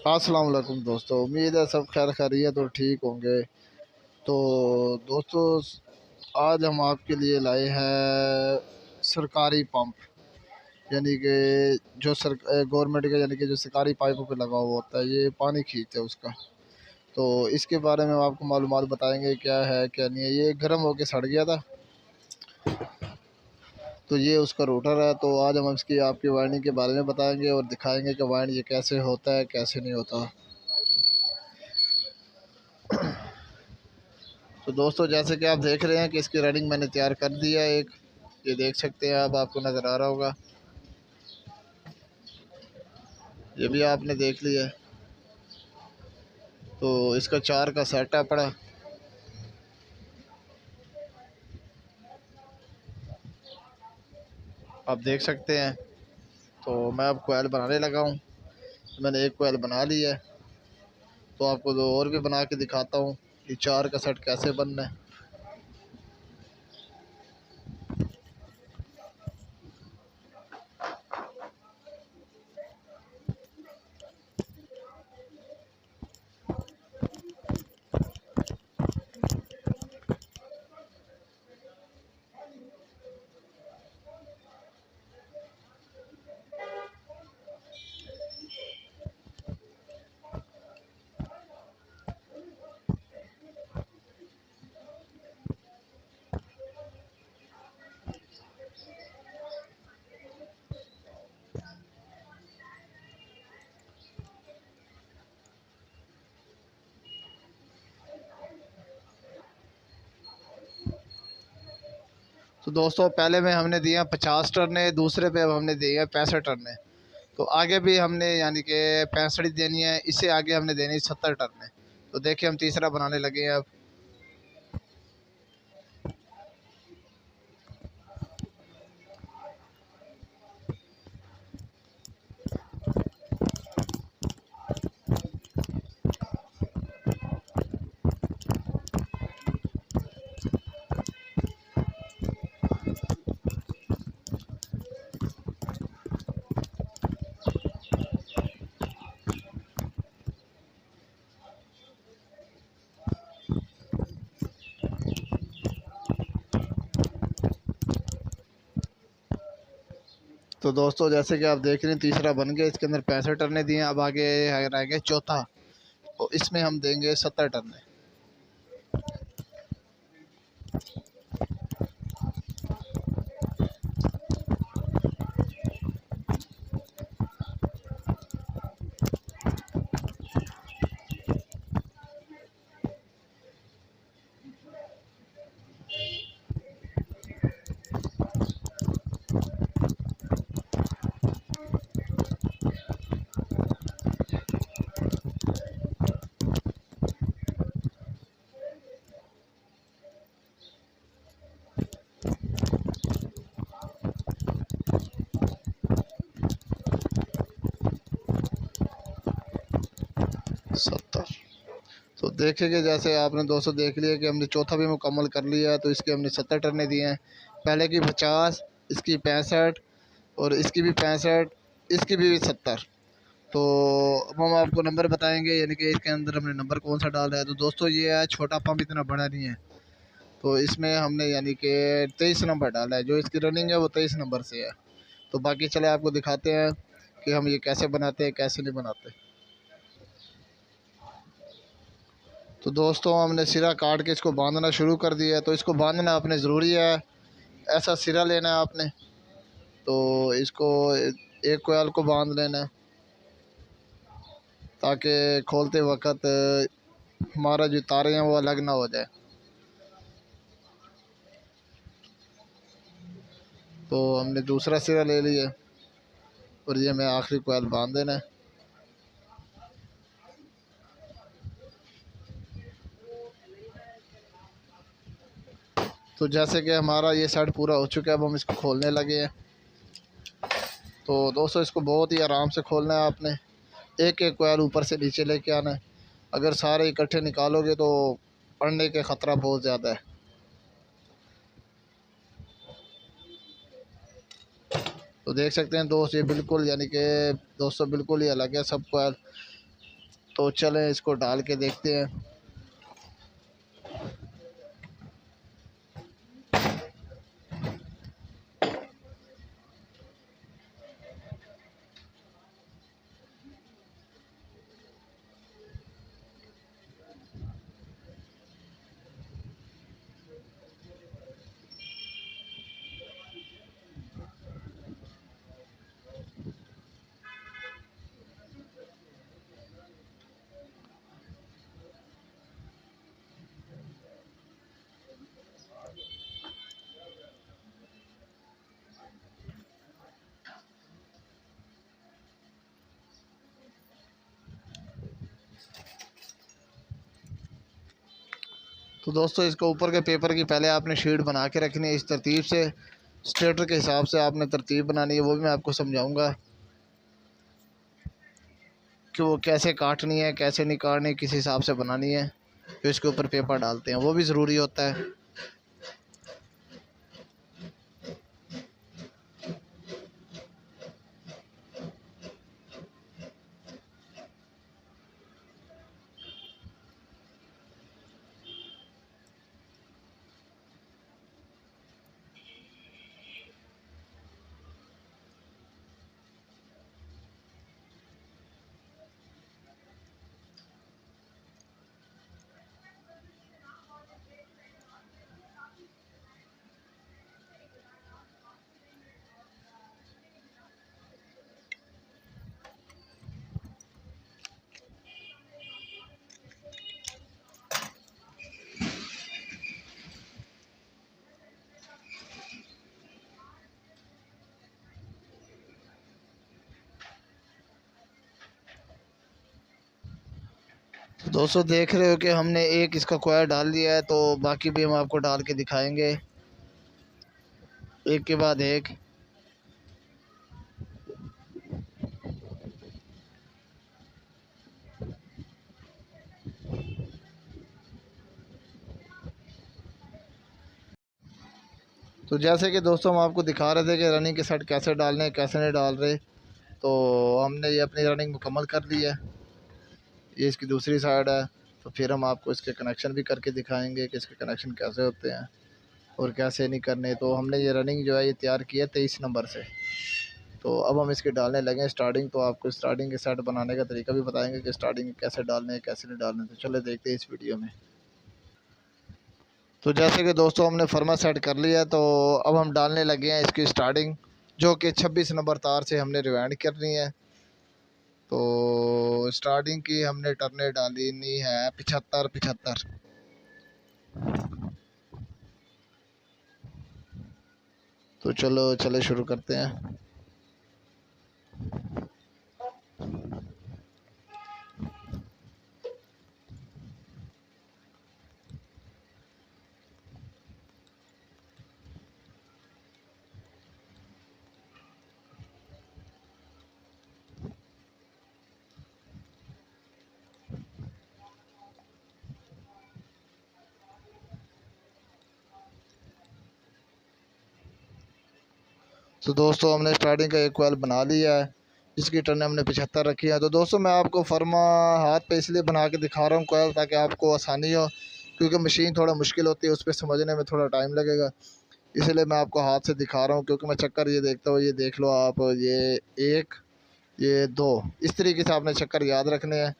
अस्सलाम वालेकुम दोस्तों, उम्मीद है सब खैर खैरियत और ठीक होंगे। तो दोस्तों, आज हम आपके लिए लाए हैं सरकारी पंप, यानी कि जो गवर्नमेंट का, यानी कि जो सरकारी पाइपों पे लगा हुआ होता है, ये पानी खींचता है उसका। तो इसके बारे में हम आपको मालूमात बताएंगे क्या है क्या नहीं है। ये गर्म होके सड़ गया था, तो ये उसका रोटर है। तो आज हम इसकी आपकी वायरिंग के बारे में बताएंगे और दिखाएंगे कि वायरिंग ये कैसे होता है कैसे नहीं होता। तो दोस्तों, जैसे कि आप देख रहे हैं कि इसकी रनिंग मैंने तैयार कर दी है एक, ये देख सकते हैं आप, आपको नज़र आ रहा होगा। ये भी आपने देख लिया है। तो इसका 4 का सेट है पड़ा। आप देख सकते हैं। तो मैं अब कोयल बनाने लगा हूँ। तो मैंने एक कोयल बना ली है, तो आपको दो और भी बना के दिखाता हूँ कि 4 का सेट कैसे बनना है। तो दोस्तों, पहले में हमने दिया 50 टर्ने, दूसरे पे अब हमने दिया 65 टर्ने। तो आगे भी हमने यानी कि 65 देनी है, इससे आगे हमने देनी 70 टर्ने। तो देखिए, हम तीसरा बनाने लगे हैं अब। तो दोस्तों, जैसे कि आप देख रहे हैं, तीसरा बन गया, इसके अंदर 65 टर्ने दिए। अब आगे रह गए चौथा, तो इसमें हम देंगे 70 टर्ने। सत्तर। तो देखेंगे, जैसे आपने दोस्तों देख लिया कि हमने चौथा भी मुकम्मल कर लिया है। तो इसके हमने 70 टर्ने दिए हैं। पहले की 50, इसकी 65 और इसकी भी 65, इसकी भी 70। तो अब हम आपको नंबर बताएंगे, यानी कि इसके अंदर हमने नंबर कौन सा डाला है। तो दोस्तों, ये है छोटा पंप, इतना बड़ा नहीं है। तो इसमें हमने यानी कि 23 नंबर डाला है। जो इसकी रनिंग है वो 23 नंबर से है। तो बाकी चले आपको दिखाते हैं कि हम ये कैसे बनाते हैं कैसे नहीं बनाते। तो दोस्तों, हमने सिरा काट के इसको बांधना शुरू कर दिया है। तो इसको बांधना अपने ज़रूरी है, ऐसा सिरा लेना है आपने। तो इसको एक कोयल को बांध लेना है, ताकि खोलते वक्त हमारा जो तारे हैं वो अलग ना हो जाए। तो हमने दूसरा सिरा ले लिया और ये हमें आखिरी कोयल बांध देना है। तो जैसे कि हमारा ये सेट पूरा हो चुका है, अब हम इसको खोलने लगे हैं। तो दोस्तों, इसको बहुत ही आराम से खोलना है आपने। एक एक कोयल ऊपर से नीचे लेके आना है। अगर सारे इकट्ठे निकालोगे तो पड़ने के ख़तरा बहुत ज़्यादा है। तो देख सकते हैं दोस्त, ये बिल्कुल यानी कि दोस्तों बिल्कुल ही अलग है सब कोयल। तो चलें इसको डाल के देखते हैं। तो दोस्तों इसको ऊपर के पेपर की पहले आपने शीट बना के रखनी है इस तरतीब से, स्ट्रेटर के हिसाब से आपने तरतीब बनानी है, वो भी मैं आपको समझाऊंगा कि वो कैसे काटनी है, कैसे नहीं काटनी, किस हिसाब से बनानी है। फिर इसके ऊपर पेपर डालते हैं, वो भी ज़रूरी होता है। तो दोस्तों देख रहे हो कि हमने एक इसका कोयर डाल दिया है, तो बाकी भी हम आपको डाल के दिखाएंगे एक के बाद एक। तो जैसे कि दोस्तों हम आपको दिखा रहे थे कि रनिंग के सेट कैसे डालने हैं, कैसे नहीं डाल रहे, तो हमने ये अपनी रनिंग मुकम्मल कर ली है। ये इसकी दूसरी साइड है, तो फिर हम आपको इसके कनेक्शन भी करके दिखाएंगे कि इसके कनेक्शन कैसे होते हैं और कैसे नहीं करने। तो हमने ये रनिंग जो है ये तैयार की है 23 नंबर से। तो अब हम इसके डालने लगे स्टार्टिंग। तो आपको स्टार्टिंग के सेट बनाने का तरीका भी बताएंगे कि स्टार्टिंग कैसे डालने हैं, कैसे नहीं डालने। तो चले देखते हैं इस वीडियो में। तो जैसे कि दोस्तों हमने फर्मा सेट कर लिया है, तो अब हम डालने लगे हैं इसकी स्टार्टिंग, जो कि 26 नंबर तार से हमने रिवाइंड करनी है। तो स्टार्टिंग की हमने टर्नें डालनी है 75-75। तो चलो चले शुरू करते हैं। तो दोस्तों हमने स्टार्टिंग का एक कोयल बना लिया है, जिसकी टर्न हमने 75 रखी है। तो दोस्तों मैं आपको फर्मा हाथ पे इसलिए बना के दिखा रहा हूँ कोयल, ताकि आपको आसानी हो, क्योंकि मशीन थोड़ा मुश्किल होती है, उस पर समझने में थोड़ा टाइम लगेगा। इसलिए मैं आपको हाथ से दिखा रहा हूँ, क्योंकि मैं चक्कर ये देखता हूँ, ये देख लो आप, ये एक, ये दो, इस तरीके से आपने चक्कर याद रखने हैं।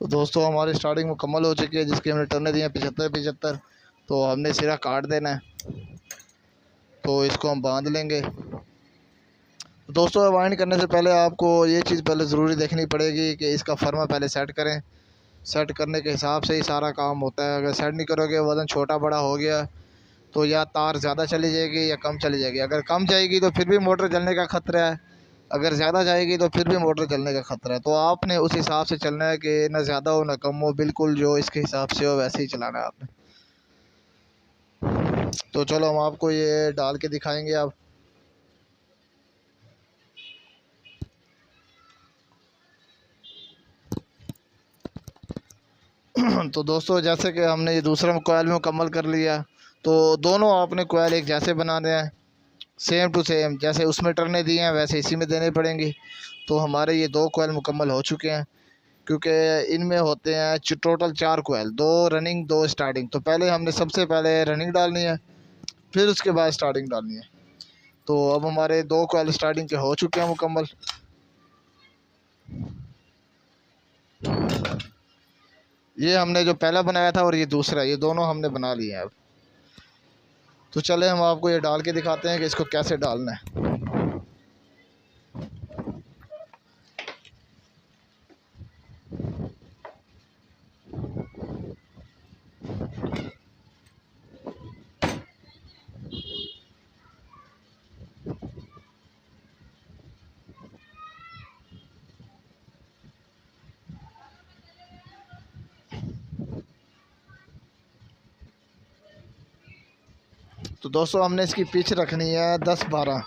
तो दोस्तों हमारी स्टार्टिंग मुकम्मल हो चुकी है, जिसकी हमने टर्नें दी हैं 75-75। तो हमने सिरा काट देना है, तो इसको हम बांध लेंगे। दोस्तों वाइंड करने से पहले आपको ये चीज़ पहले ज़रूरी देखनी पड़ेगी कि इसका फर्मा पहले सेट करें। सेट करने के हिसाब से ही सारा काम होता है। अगर सेट नहीं करोगे, वज़न छोटा बड़ा हो गया, तो या तार ज़्यादा चली जाएगी या कम चली जाएगी। अगर कम जाएगी तो फिर भी मोटर जलने का ख़तरा है, अगर ज़्यादा जाएगी तो फिर भी मोटर चलने का ख़तरा है। तो आपने उस हिसाब से चलना है कि ना ज़्यादा हो ना कम हो, बिल्कुल जो इसके हिसाब से हो वैसे ही चलाना है आपने। तो चलो हम आपको ये डाल के दिखाएंगे अब। तो दोस्तों जैसे कि हमने ये दूसरा कोयल में मुकम्मल कर लिया, तो दोनों आपने कोयल एक जैसे बनाने हैं, सेम टू सेम। जैसे उसमें टर्ने दिए हैं वैसे इसी में देने पड़ेंगी। तो हमारे ये 2 कोयल मुकम्मल हो चुके हैं, क्योंकि इनमें होते हैं टोटल 4 कोयल, 2 रनिंग 2 स्टार्टिंग। तो पहले हमने सबसे पहले रनिंग डालनी है, फिर उसके बाद स्टार्टिंग डालनी है। तो अब हमारे 2 कोयल स्टार्टिंग के हो चुके हैं मुकम्मल। ये हमने जो पहला बनाया था और ये दूसरा, ये दोनों हमने बना लिए हैं अब। तो चले हम आपको ये डाल के दिखाते हैं कि इसको कैसे डालना है। तो दोस्तों हमने इसकी पिच रखनी है 10-12।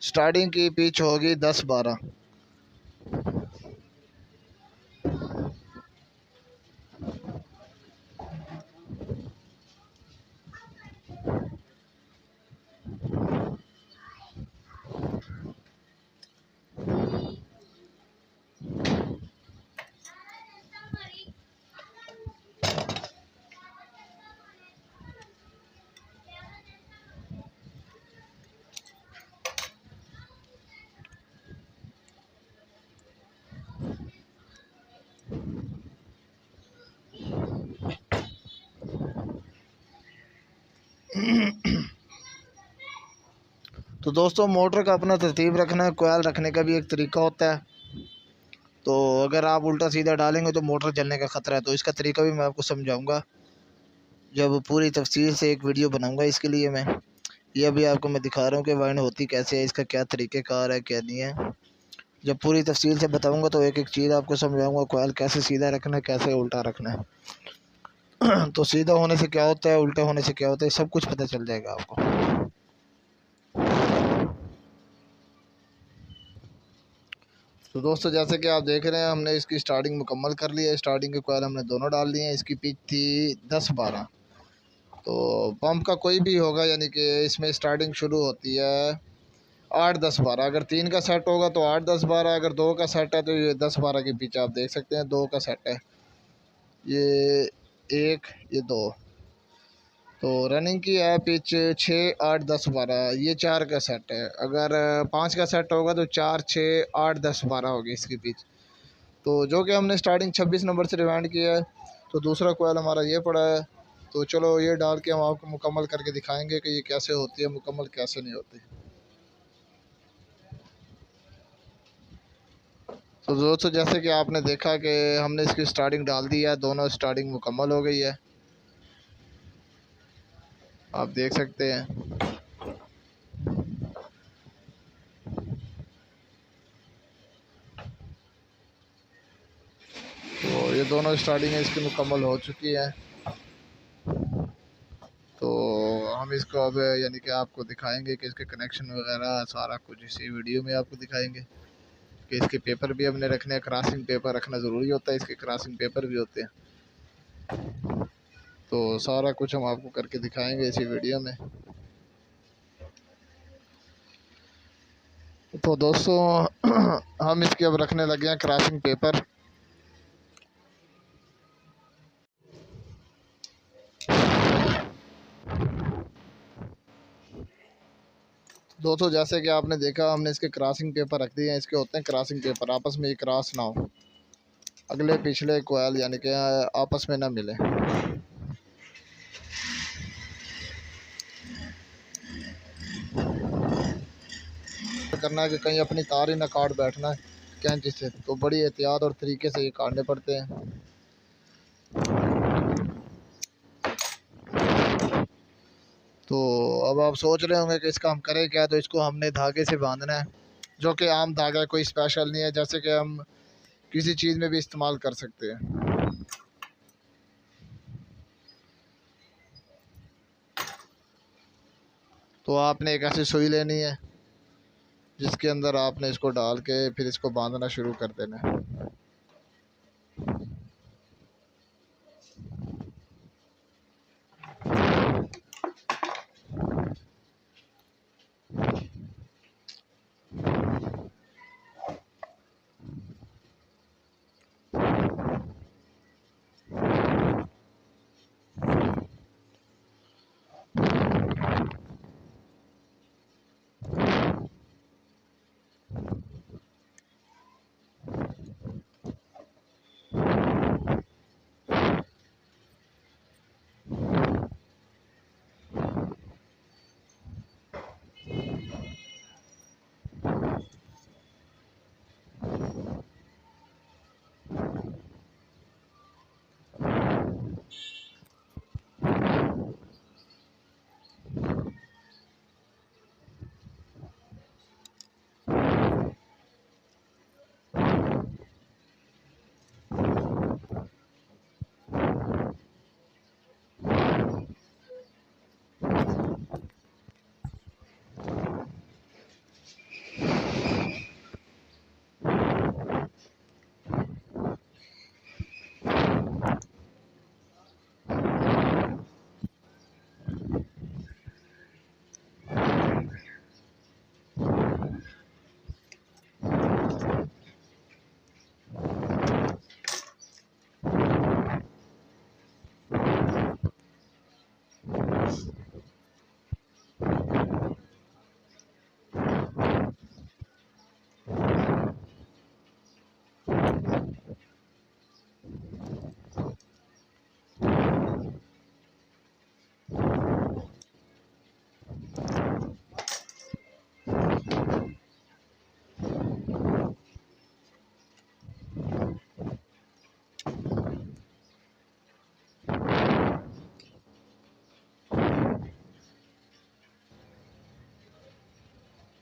स्टार्टिंग की पिच होगी 10-12। तो दोस्तों मोटर का अपना तरतीब रखना है, कोयल रखने का भी एक तरीका होता है। तो अगर आप उल्टा सीधा डालेंगे तो मोटर जलने का ख़तरा है। तो इसका तरीका भी मैं आपको समझाऊंगा जब पूरी तफसील से एक वीडियो बनाऊंगा इसके लिए। मैं ये अभी आपको मैं दिखा रहा हूँ कि वाइन होती कैसे है, इसका क्या तरीक़ेकार है क्या नहीं है। जब पूरी तफसील से बताऊंगा तो एक एक चीज़ आपको समझाऊंगा, कोयल कैसे सीधा रखना है, कैसे उल्टा रखना है। तो सीधा होने से क्या होता है, उल्टा होने से क्या होता है, सब कुछ पता चल जाएगा आपको। तो दोस्तों जैसे कि आप देख रहे हैं हमने इसकी स्टार्टिंग मुकम्मल कर ली है। स्टार्टिंग के कोयल हमने दोनों डाल दिए हैं। इसकी पिच थी 10-12। तो पंप का कोई भी होगा, यानी कि इसमें स्टार्टिंग शुरू होती है 8-10-12। अगर 3 का सेट होगा तो 8-10-12, अगर 2 का सेट है तो ये 10-12 की पिच आप देख सकते हैं। 2 का सेट है ये 1, ये 2। तो रनिंग की है पिच 6-8-10-12, ये 4 का सेट है। अगर 5 का सेट होगा तो 4-6-8-10-12 होगी इसकी पिच। तो जो कि हमने स्टार्टिंग 26 नंबर से रिवाइंड किया है। तो दूसरा कोयल हमारा ये पड़ा है। तो चलो ये डाल के हम आपको मुकम्मल करके दिखाएंगे कि ये कैसे होती है मुकम्मल, कैसे नहीं होती। तो दोस्तों जैसे कि आपने देखा कि हमने इसकी स्टार्टिंग डाल दी है, दोनों स्टार्टिंग मुकम्मल हो गई है, आप देख सकते हैं। तो ये दोनों स्टार्टिंग इसकी मुकम्मल हो चुकी है। तो हम इसको अब यानी कि आपको दिखाएंगे कि इसके कनेक्शन वगैरह सारा कुछ इसी वीडियो में आपको दिखाएंगे कि इसके पेपर भी हमने रखने हैं। क्रॉसिंग पेपर रखना ज़रूरी होता है, इसके क्रॉसिंग पेपर भी होते हैं। तो सारा कुछ हम आपको करके दिखाएंगे इसी वीडियो में। तो दोस्तों हम इसके अब रखने लगे हैं क्रॉसिंग पेपर। दोस्तों जैसे कि आपने देखा हमने इसके क्रॉसिंग पेपर रख दिए हैं। इसके होते हैं क्रॉसिंग पेपर, आपस में ये क्रॉस ना हो, अगले पिछले कोयल यानी कि आपस में ना मिले। करना है कि कहीं अपनी तार ही ना काट बैठना है कैंची से। तो बड़ी एहतियात और तरीके से ये काटने पड़ते हैं। तो अब आप सोच रहे होंगे कि इसका हम करें क्या। तो इसको हमने धागे से बांधना है, जो कि आम धागा है, कोई स्पेशल नहीं है, जैसे कि हम किसी चीज़ में भी इस्तेमाल कर सकते हैं। तो आपने एक ऐसी सुई लेनी है जिसके अंदर आपने इसको डाल के फिर इसको बांधना शुरू कर देना है।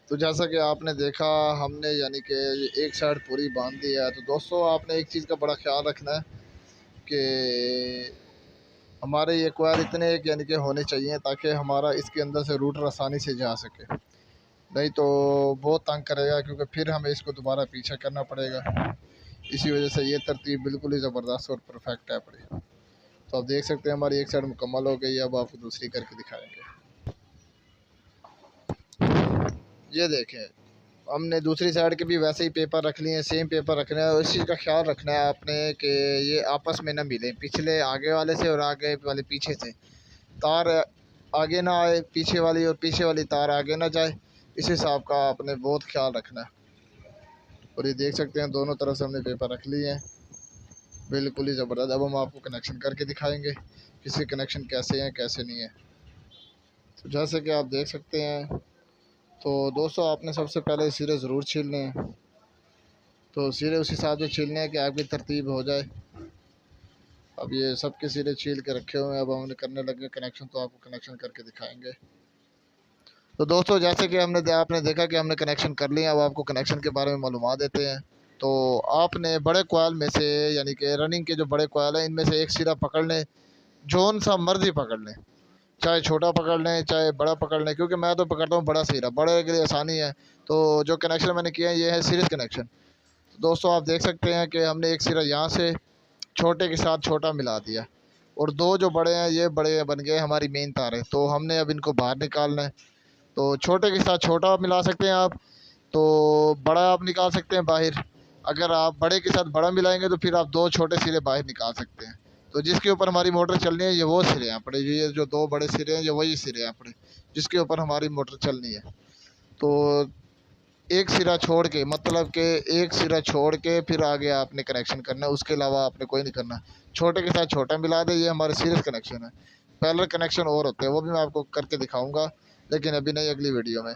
तो जैसा कि आपने देखा, हमने यानी कि एक साइड पूरी बांध दी है। तो दोस्तों आपने एक चीज़ का बड़ा ख्याल रखना है कि हमारे ये कोयल इतने एक यानी कि होने चाहिए ताकि हमारा इसके अंदर से रूटर आसानी से जा सके, नहीं तो बहुत तंग करेगा, क्योंकि फिर हमें इसको दोबारा पीछा करना पड़ेगा। इसी वजह से ये तरतीब बिल्कुल ही ज़बरदस्त और परफेक्ट है अपनी। तो आप देख सकते हैं हमारी एक साइड मुकम्मल हो गई है। अब आपको दूसरी करके दिखाएंगे। ये देखें, हमने दूसरी साइड के भी वैसे ही पेपर रख लिए हैं, सेम पेपर रखना है। और इस चीज़ का ख्याल रखना है आपने कि ये आपस में ना मिले, पिछले आगे वाले से और आगे वाले पीछे से। तार आगे ना आए पीछे वाली, और पीछे वाली तार आगे ना जाए। इस हिसाब का आपने बहुत ख्याल रखना है। और ये देख सकते हैं दोनों तरफ से हमने पेपर रख लिए हैं, बिल्कुल ही ज़बरदस्त। अब हम आपको कनेक्शन करके दिखाएंगे किसके कनेक्शन कैसे हैं कैसे नहीं है। तो जैसे कि आप देख सकते हैं, तो दोस्तों आपने सबसे पहले सिरे ज़रूर छीलने हैं। तो सिरे उस हिसाब से छीलने हैं कि आपकी तरतीब हो जाए। अब ये सब के सिरे छील के रखे हुए हैं। अब हम करने लगे कनेक्शन, तो आपको कनेक्शन करके दिखाएंगे। तो दोस्तों जैसे कि आपने देखा कि हमने कनेक्शन कर लिया। अब आपको कनेक्शन के बारे में मालूमात देते हैं। तो आपने बड़े कोयल में से यानी कि रनिंग के जो बड़े कोयल हैं, इनमें से एक सिरा पकड़ लें, जौन सा मर्जी पकड़ लें, चाहे छोटा पकड़ लें चाहे बड़ा पकड़ लें, क्योंकि मैं तो पकड़ता हूँ बड़ा सिरा, बड़े के लिए आसानी है। तो जो कनेक्शन मैंने किया है ये है सीरीज़ कनेक्शन। तो दोस्तों आप देख सकते हैं कि हमने एक सिरा यहाँ से छोटे के साथ छोटा मिला दिया, और दो जो बड़े हैं ये बड़े बन गए हमारी मेन तार है। तो हमने अब इनको बाहर निकालना है। तो छोटे के साथ छोटा मिला सकते हैं आप, तो बड़ा आप निकाल सकते हैं बाहर। अगर आप बड़े के साथ बड़ा मिलाएंगे तो फिर आप दो छोटे सिरे बाहर निकाल सकते हैं। तो जिसके ऊपर हमारी मोटर चलनी है ये वो सिरे हैं अपने, ये जो दो बड़े सिरे हैं ये वही सिरे हैं अपने जिसके ऊपर हमारी मोटर चलनी है। तो एक सिरा छोड़ के, मतलब कि एक सिरा छोड़ के फिर आगे आपने कनेक्शन करना है, उसके अलावा आपने कोई नहीं करना। छोटे के साथ छोटा मिला दे, ये हमारे सीरीज कनेक्शन है। पैरेलल कनेक्शन और होते हैं, वो भी मैं आपको करके दिखाऊंगा, लेकिन अभी नहीं, अगली वीडियो में।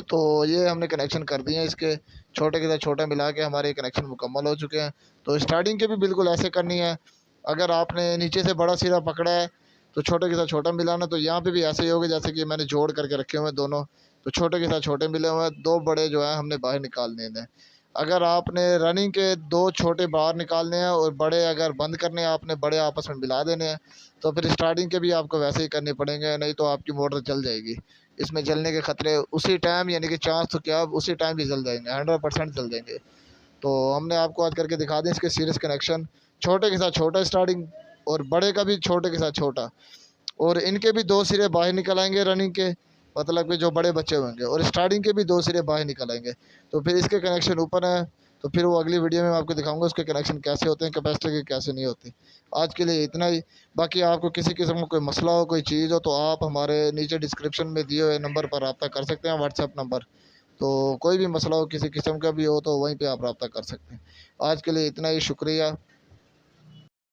तो ये हमने कनेक्शन कर दिए हैं इसके, छोटे के साथ छोटा मिला के हमारे कनेक्शन मुकम्मल हो चुके हैं। तो स्टार्टिंग के भी बिल्कुल ऐसे करनी है। अगर आपने नीचे से बड़ा सिरा पकड़ा है तो छोटे के साथ छोटा मिलाना। तो यहाँ पे भी ऐसे ही होगा जैसे कि मैंने जोड़ करके रखे हुए हैं दोनों, तो छोटे के साथ छोटे मिले हुए हैं, 2 बड़े जो है हमने बाहर निकालने हैं। अगर आपने रनिंग के 2 छोटे बाहर निकालने हैं और बड़े अगर बंद करने हैं, आपने बड़े आपस में मिला देने हैं, तो फिर स्टार्टिंग के भी आपको वैसे ही करने पड़ेंगे, नहीं तो आपकी मोटर जल जाएगी। इसमें जलने के ख़तरे उसी टाइम, यानी कि चांस तो क्या उसी टाइम भी जल जाएंगे, 100% जल जाएंगे। तो हमने आपको आज करके दिखा दें इसके सीरीज़ कनेक्शन, छोटे के साथ छोटा स्टार्टिंग और बड़े का भी छोटे के साथ छोटा, और इनके भी 2 सिरे बाहर निकल आएंगे रनिंग के, मतलब कि जो बड़े बच्चे होंगे, और स्टार्टिंग के भी 2 सिरे बाहर निकल आएंगे। तो फिर इसके कनेक्शन ऊपर है, तो फिर वो अगली वीडियो में मैं आपको दिखाऊंगा उसके कनेक्शन कैसे होते हैं, कैपेसिटर के कैसे नहीं होते। आज के लिए इतना ही। बाकी आपको किसी किस्म का कोई मसला हो, कोई चीज़ हो, तो आप हमारे नीचे डिस्क्रिप्शन में दिए हुए नंबर पर रब्ता कर सकते हैं, व्हाट्सएप नंबर। तो कोई भी मसला हो किसी किस्म का भी हो तो वहीं पे आप रब्ता कर सकते हैं। आज के लिए इतना ही, शुक्रिया।